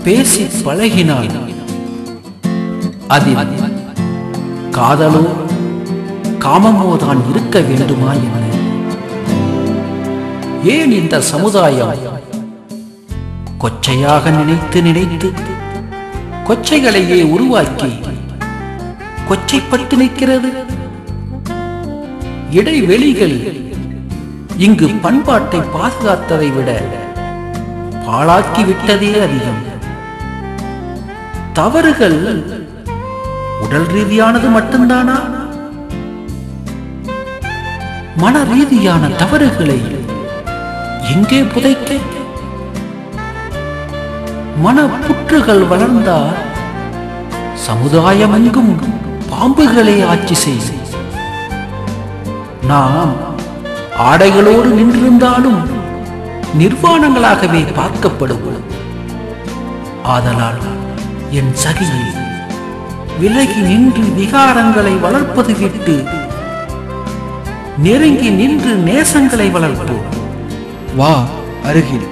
பேசி பழகினால் அதில் காதலோ காமமோ தான் இருக்க வேண்டுமா என்ன? ஏன் இந்த சமுதாயம் கொச்சையாக நினைத்து நினைத்து கொச்சைகளையே உருவாக்கி கொச்சைப்பட்டு நிற்கிறது? இடைவெளிகள் இங்கு பண்பாட்டை பாதுகாத்ததை விட பாழாக்கி விட்டதே அதிகம். தவறுகள் உடல் ரீதியானது மட்டும்தானா? மன ரீதியான தவறுகளை எங்கே புதைக்க? மன புற்றுகள் வளர்ந்தால் சமுதாயம் எங்கும் பாம்புகளை ஆட்சி செய்யும். நாம் ஆடைகளோடு நின்றிருந்தாலும் நிர்வாணங்களாகவே பார்க்கப்படுவோம். ஆதலால் என் சகியை விலகி நின்று விகாரங்களை வளர்ப்பது விட்டு நெருங்கி நின்று நேசங்களை வளர்ப்போம். வா அருகில்.